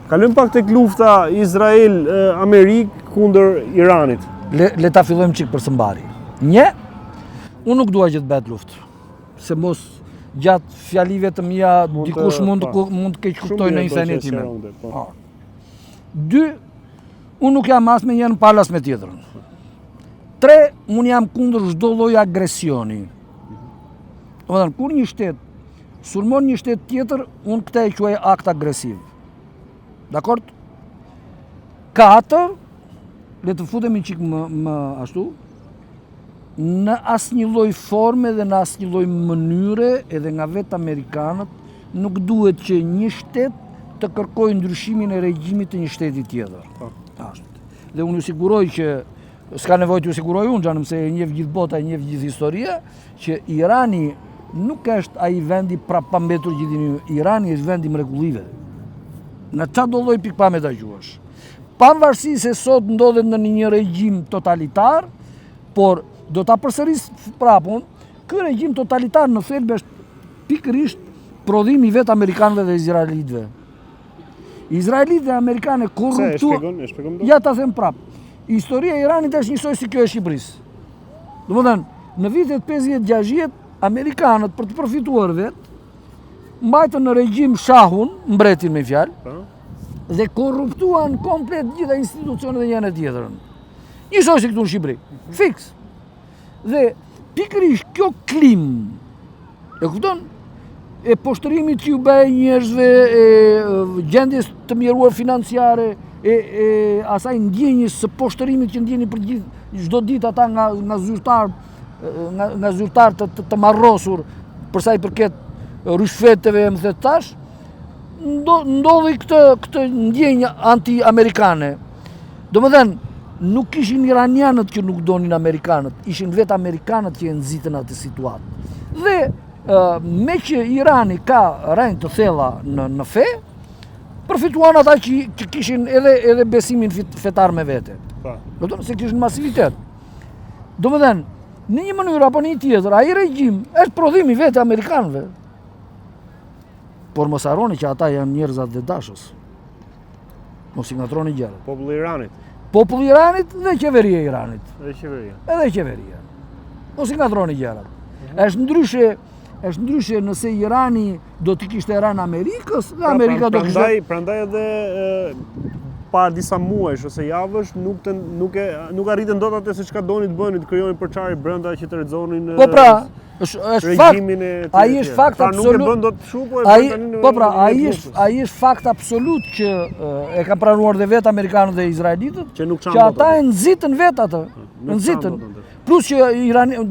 Kalojmë pak tek lufta Izrael-Amerik kundër Iranit. Le ta fillojmë çik për së mbari. Unë nuk dua që të bëhet luftë. Se mos gjatë fjalive të mia dikush mund të keq kuptojë në insanin time. 2. Unë nuk jam as me njërin palas me tjetrën. 3. Unë jam kundër çdo lloj agresioni. Domethënë kur një shtet sulmon një shtet tjetër, unë këtë e quaj akt agresiv. Dakord? 4. Le të futemi çik më ashtu. Në asnjë lloj forme dhe në asnjë lloj mënyre edhe nga vetë amerikanët nuk duhet që një shtet të kërkojë ndryshimin e regjimit të një shteti tjetër. Ashtu. Dhe unë ju siguroj që s'ka nevojë t'ju siguroj unë, xhanëm, se e njeh gjithë bota, e njeh gjithë historia, që Irani nuk është ai vendi prapambetur gjithë Irani është vendi i mrekullive. Në çdo lloj pikpamje ta quash. Pavarësisht se sot ndodhet në një regjim totalitar, por do ta përsëris prapun, ky regjim totalitar në thelb është pikërisht prodhim i vetë amerikanëve dhe izraelitëve. Izraelitët dhe amerikanë korruptuan. Ja ta them prap. Historia e Iranit është njësoj si kjo e Shqipërisë. Domethënë, në vitet 50-60 amerikanët për të përfituar vetë mbajtën në regjim shahun, mbretin me fjalë, dhe korruptuan komplet gjitha institucionet e njëra tjetrën. Njësoj si këtu në Shqipëri. Fiks. Dhe pikërisht kjo klim, e kupton? E poshtërimit që ju bëjë njerëzve, e gjendjes të mjeruar financiare, e asaj ndjenjës së poshtërimit që ndjeni për gjithë çdo ditë ata nga zyrtar të marrosur për sa i përket rishfeteve, më the tash, ndodhi këtë ndjenjë anti-amerikane. Domethënë, nuk ishin iranianët që nuk donin amerikanët, ishin vetë amerikanët që e nxitën atë situatë. Dhe me që Irani ka rënë të thella në fe, përfituan ata që kishin edhe besimin fetar me vete. Domethënë se kishin masivitet. Domethënë, në një mënyrë apo në një tjetër, ai regjim është prodhim i vetë amerikanëve. Por mos harroni që ata janë njerëzat dhe dashës. Mos i ngatroni gjërat. Populli i Iranit. Populli i Iranit dhe qeveria e Iranit. Edhe qeveria. Mos i ngatroni gjërat. Është ndryshe nëse Irani do të kishte rënë Amerikës, dhe Amerika do kishte. Prandaj edhe para disa muajsh ose javësh nuk arritën dot atë se çka donin të bënin, të krijonin përçarje brenda që të rrezonin. Po pra, është fakt. Ai është fakt absolut. Nuk e bën dot kështu, po e bën tani. Po pra, ai është fakt absolut që e kanë pranuar dhe vetë amerikanët dhe izraelitët, që ata e nxitën vetë atë. Nxitën. Plus që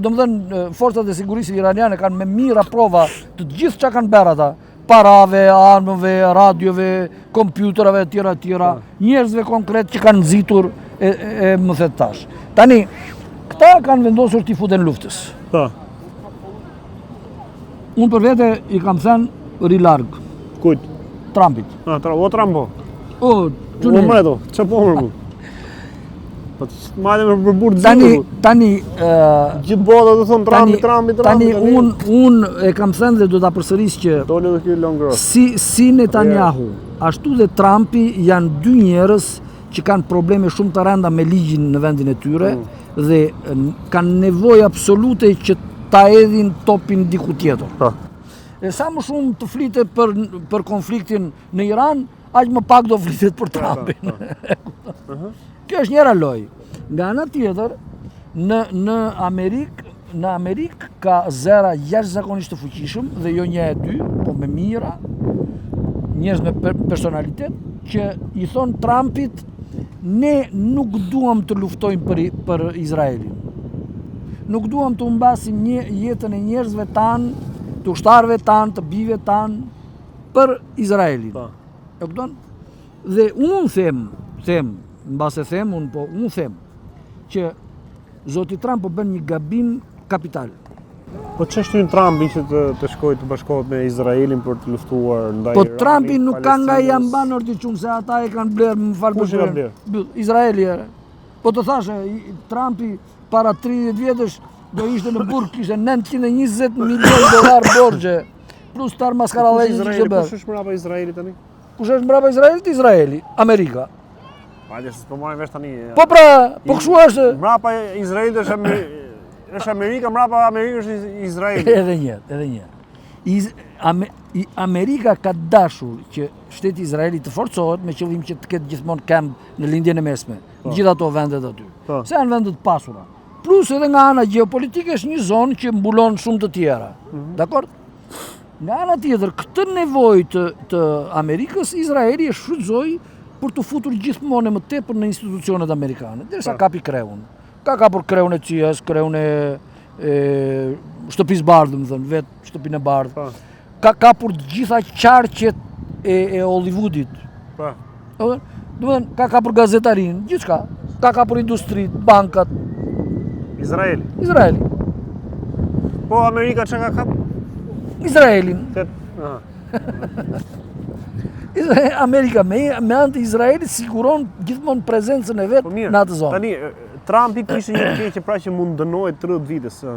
domethënë forcat e sigurisë iraniane kanë me mira prova të gjithë çka kanë bërë ata. Parave, armëve, radiove, kompjuterave, tjera, njerëzve konkret që kanë nxitur e më the tash. Tani, këta kanë vendosur t'i futen luftës. Unë për vete i kam thënë ri larg. Kujt? Trumpit. O Trumpo? O, çunë. O mredo, ç'a po më? Madem për burë të Tani, gjithë bota do thonë Trumpi. Tani, unë e kam thënë dhe do ta përsëris që si Netanyahu, ashtu dhe Trumpi janë dy njerëz që kanë probleme shumë të rënda me ligjin në vendin e tyre dhe kanë nevojë absolute që ta hedhin topin diku tjetër. E sa më shumë të flitet për konfliktin në Iran, aq më pak do flitet për Trumpin. Kjo është njëra loj. Nga ana tjetër, në Amerikë ka zera jashtëzakonisht të fuqishëm dhe jo një e dy, po me mira, njerëz me personalitet, që i thon Trumpit, ne nuk duam të luftojmë për Izraelin. Nuk duam të humbasim jetën e njerëzve tanë, të ushtarëve tanë, të bijve tanë, për Izraelin. E kupton? Dhe unë them, mbase unë them që zoti Trump po bën një gabim kapital. Po ç'është hyn Trumpi që të shkojë të bashkohet me Izraelin për të luftuar ndaj Iranit? Po Trumpi nuk ka nga i ambanor të qumë se ata e kanë blerë, më falë për blerë. Izraeli e. Po të thashe, Trumpi para 30 vjetësh do ishte në burg, kishte $920 milion borxhe, plus tar maskarallëzë që bërë. Kush është mbrapa Izraelit tani? Kush është mbrapa Izraelit? Izraeli, Amerika. Hajde, s'po marrim vesh tani. Po pra, po kështu është. Mbrapa Izraelit është Amerika, mbrapa Amerikës është Izraeli. Edhe një. Amerika ka dashur që shteti Izraeli të forcohet me qëllim që të ketë gjithmonë këmbë në lindjen e mesme. Gjithë ato vendet aty. Se janë vendet pasura. Plus edhe nga ana gjeopolitike është një zonë që mbulon shumë të tjera. Dakor? Nga ana tjetër, këtë nevojë të Amerikës, Izraeli e shfrytëzoi për të futur gjithmonë më tepër në institucionet amerikane, derisa kapi kreun. Ka kapur kreun e CIA-s, kreun e shtëpisë bardhë, më thënë, vetë shtëpinë e bardhë. Ka kapur gjitha qarqet e Hollywoodit. Ka kapur gazetarin, gjithçka. Ka kapur industrit, bankat. Izraeli. Po Amerika çka ka kap? Izraelin. Amerika me anë të Izraelit siguron gjithmonë prezencën e vet në atë zonë. Tani Trumpi kishte një keqje pra që mund dënohet 30 vite sa.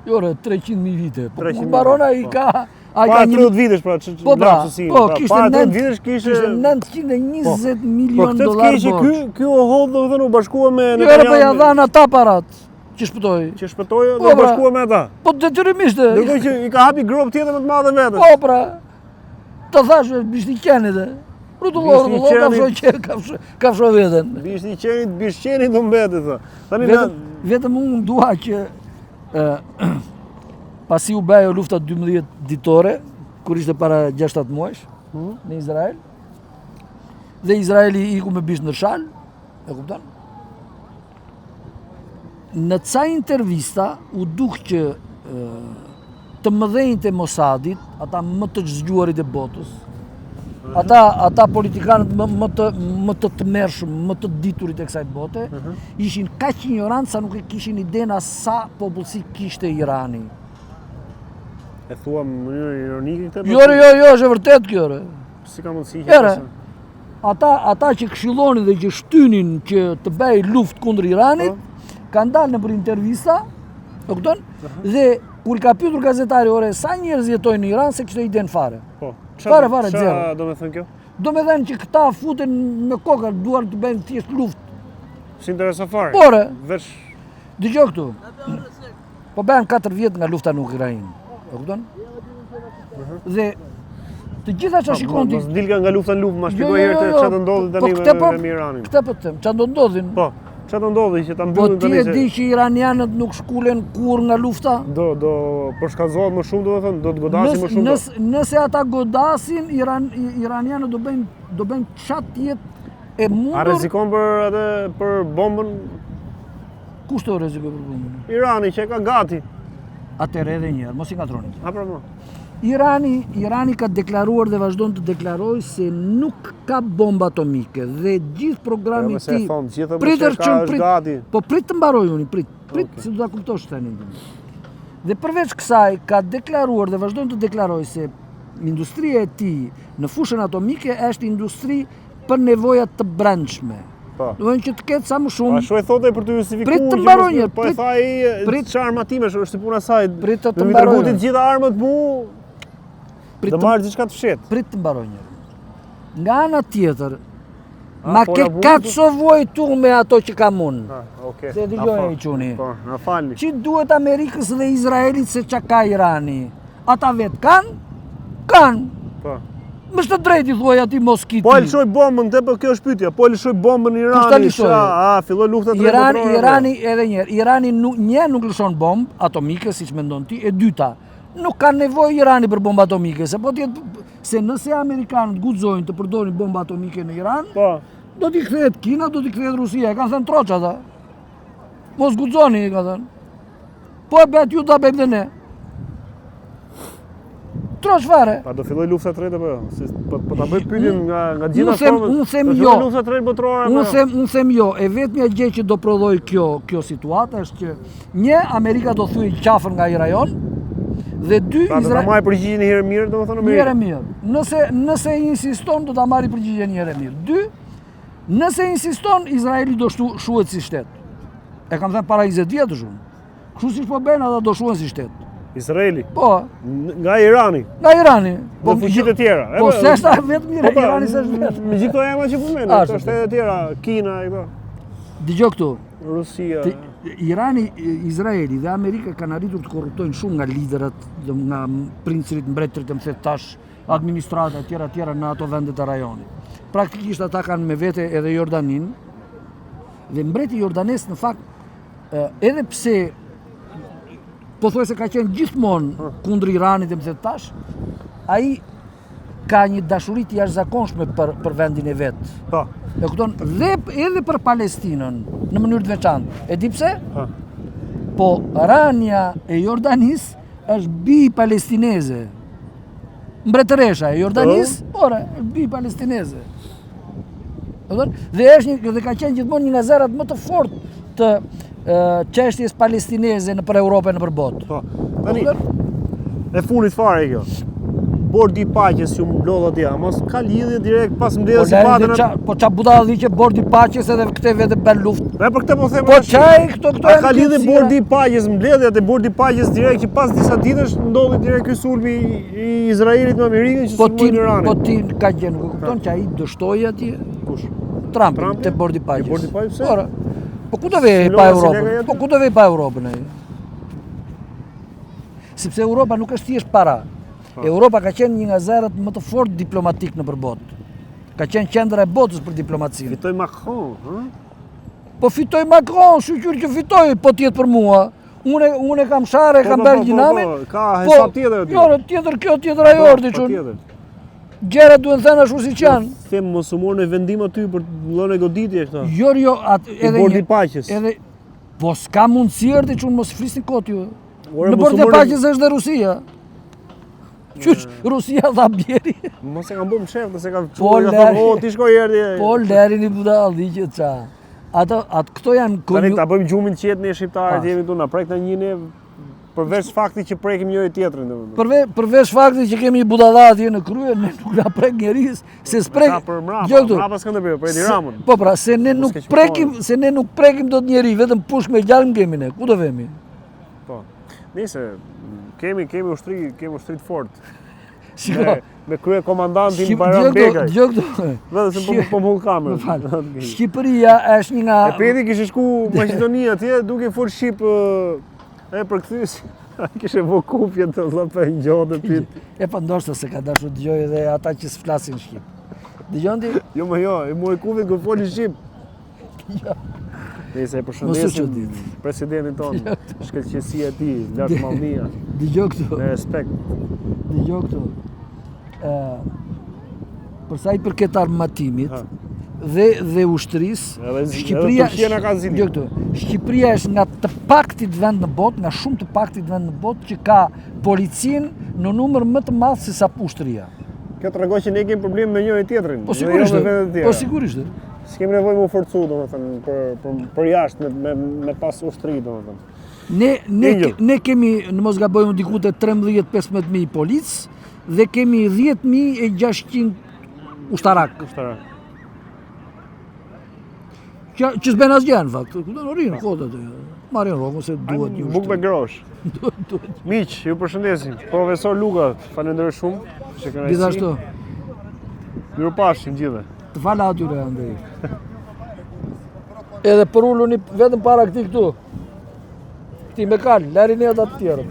Jo, 300.000 vite. Po mbaron ai ka 30 vitesh pra lapsusin. Po, kishte 30 vitesh kishte $920 milion. Po këtë ky u hodh domethënë u bashkua me Jo, po ja dhan ata parat. Që shpëtoi, do bashkua me ata. Po detyrimisht. Dërgoj që i ka hapi grop tjetër më të madh vetes. Po pra. Të thash bishti qenit e. Rrutullor, ka fsho veten. Bishti qenit do mbetet. Vetëm unë dua që pasi u bëjë lufta 12 ditore, kur ishte para 6-7 muajsh në Izrael, dhe Izraeli iku me bish në shal, e kupton? Në ca intervista u duk që të mëdhenjtë e Mossadit, ata më të zgjuarit e botës, ata politikanët më të tmerrshëm, më të diturit e kësaj bote, ishin kaq ignorantë sa nuk e kishin idenë as sa popullsi kishte Irani. E thua në mënyrë ironike këtë? Jo, është e vërtet kjo. Si ka mundësi që ata që këshillonin dhe që shtynin që të bëj luftë kundër Iranit, kanë dalë në për intervista, e kupton? Dhe kur ka pyetur gazetari, ore, sa njerëz jetojnë në Iran, se kishte idenë fare. Fare, zero. Çfarë do të thënë kjo? Do me thënë që këta futen me kokë, duar të bëjnë thjesht luftë. Si interesa fare? Pore, Veç dëgjoj këtu. Po bëhen 4 vjet nga lufta në Ukrainë. E kupton? Dhe të gjitha që shikon ti... Mos dilga nga lufta në luftë, ma shpjegoj herë të çfarë ndodhi tani me Iranin. Këtë po të them, çfarë do ndodhin? Po, çfarë ndodhi që ta mbyllin tani? Po ti e di që iranianët nuk shkulen kur nga lufta? Do përshkallëzohet më shumë, domethënë, do të godasin më shumë. Nëse ata godasin, iranianët do bëjnë çat jetë e mundur. A rrezikon për bombën? Kush do rrezikon për bombën? Irani që ka gati. Atëherë edhe një herë, mos i ngatroni. Irani ka deklaruar dhe vazhdon të deklarojë se nuk ka bombë atomike dhe gjithë programi i tij. Po prit të mbaroj unë, prit se do ta kuptosh tani. Dhe përveç kësaj ka deklaruar dhe vazhdon të deklarojë se industria e tij në fushën atomike është industri për nevojat të brendshme. Do që të ketë sa më shumë. Ashtu e thotë për të justifikuar. Prit të mbaroj një. Po e tha ai çfarë armatimesh është puna saj. Prit të mbaroj. Të gjitha armët mu. Do marrë diçka të fshet. Prit të mbaroj një. Nga ana tjetër, ma ke kacovoj tu me ato që kam unë. Se dëgjoj e quni. Po, na falni. Që duhet Amerikës dhe Izraelit se çka ka Irani? Ata vetë kanë. Po. Më shtë drejti thuaj ati Moskiti. Po e lëshoj bombën, kjo është pyetja. Po e lëshoj bombën në Irani. Filloi lufta Irani edhe njerë. Irani nuk lëshon bombë atomike, siç mendon ti, e dyta. Nuk ka nevojë Irani për bombë atomike, se nëse amerikanët guxojnë të përdorin bombë atomike në Iran, do t'i kthehet Kina, do t'i kthehet Rusia. Kanë thënë troç ata. Mos guxoni, kanë thënë. Po e bëhet ju ta bëjmë dhe ne. Troç fare. Pa do filloj lufta e tretë apo jo? Po ta bëj pyetjen nga gjitha format. Unë them jo. Lufta e tretë botërore apo? Unë them jo. E vetmja gjë që do prodhoj kjo situata është që një, Amerika do thyej qafën nga ai rajon dhe dy, Izraeli. Do ta marrë përgjigjen një herë mirë, domethënë mirë. Një herë mirë. Nëse insiston do ta marrë përgjigjen një herë mirë. Dy, nëse insiston Izraeli do shuhet si shtet. E kam thënë para 20 vjetësh unë. Kështu siç po bën ata do shuhen si shtet. Izraeli. Po, Nga Irani. nga Irani. Po fuqitë e tjera. Po s'është vetëm Irani s'është vetë. Me gjithë këto emra që përmend, këto shtete e tjera, Kina e këto. Dëgjoj këtu. Rusia. Irani, Izraeli dhe Amerika kanë arritur të korruptojnë shumë nga liderët, nga princirit, mbretërit, më thënë tash, administrata e tjera në ato vende të rajonit. Praktikisht ata kanë me vete edhe Jordanin, dhe mbreti jordanes në fakt, edhe pse po thuaj se ka qenë gjithmonë kundër Iranit dhe më thënë tash, ai ka një dashuri të jashtëzakonshme për vendin e vet. Po. E kupton, dhe edhe për Palestinën në mënyrë të veçantë. E di pse? Po Rania e Jordanis është bi palestineze. Mbretëresha e Jordanis, ora, është bi palestineze. Dhe dhe ka qenë gjithmonë një nga zërat më të fortë të çështjes palestineze nëpër Europë e nëpër botë. Po. Tani, e fundit fare kjo. Bordi i paqes që mblodh atje, mos ka lidhje direkt pas mbledhjes së patën. Po ç'a budalli që bordi i paqes edhe këtë vetë bën luftë. Po për këtë po them. Po çaj këto janë. Ka lidhje bordi i paqes, mbledhjet e bordi i paqes direkt që pas disa ditësh ndodhi direkt ky sulmi i Izraelit me Amerikën që sulmoi Iranin. Po ti ka gjë, nuk e kupton që ai dështoi atje? Kush? Trump te bordi i paqes. Te bordi i paqes? Ora. Po ku do vej pa Europën? Po ku do vej pa Europën ai? Sepse Europa nuk është thjesht para. Europa ka qenë një nga zërat më të fortë diplomatik nëpër botë. Ka qenë qendra e botës për diplomacinë. Fitoi Macron, ëh? Po fitoi Macron, shqyr që fitoi, po tjetë për mua. Unë kam share, kam Belgjinamin. Ka hesab tjetër aty. Jo, tjetër kjo, tjetër ajo ordi çun. Gjëra duhen thënë ashtu siç janë. Them mos u morën vendim aty për llonë goditje këto. Jo, edhe bordi i paqes. Edhe po s'ka mundësi ordi çun mos flisni kot ju. Në bordi i paqes është dhe Rusia. Qysh, Rusia dha bjeri. Mos e kam bërë shef, se kam thënë, ti shkoj erdhi. Po lerin i budalli që ça. Këto janë tani ta bëjmë gjumin qetë ne shqiptarët jemi këtu na prek na njëne përveç faktit që prekim njëri tjetrin domethënë. Përveç faktit që kemi një budalla atje në krye, ne nuk na prek njeris, se s'prek. Mbrapa Skënderbeu, për Edi Ramën. Po pra, se ne nuk prekim dot njeri, vetëm push me gjalm kemi ne. Ku do vemi? Po. Nëse kemi ushtri të fortë. Me krye komandantin Bayram Begaj. Dgjoj këtu. Vetëm se po mul kamerën. Shqipëria është një nga E peti kishte shku Maqedonia atje duke fol shqip e përkthyes. Kishte vë kupje të llope ngjotë pyet. E pa ndoshta se ka dashur dëgjoj edhe ata që s'flasin shqip. Dëgjon ti? Jo, e mori kupje kur foli shqip. Jo. Nëse e përshëndesim presidentin tonë, shkëlqësia e tij, lart mallnia. Dëgjoj këtu. Me respekt. Dëgjoj këtu. Për sa i përket armatimit dhe ushtrisë, Shqipëria është nga të paktit vend në botë, nga shumë të paktit vend në botë që ka policinë në numër më të madh se sa ushtria. Kjo tregon që ne kemi problem me njëri tjetrin. Po sigurisht. Po sigurisht. S'kemi nevojë më forcu domethënë për jashtë me pas ushtri domethënë. Ne kemi, në mos gabojmë diku te 13-15.000 polic dhe kemi 10.600 ushtarak. Që s'ben asgjë në fakt. Do rinë kodat e marrin rrogën se duhet një buk me grosh. Miq, ju përshëndesim. Profesor Luka, falenderoj shumë. Gjithashtu. Mirupafshim gjithë. Të fala atyre andej. Edhe për uluni vetëm para këtij këtu. Këti me kal, lërini ata të tjerët.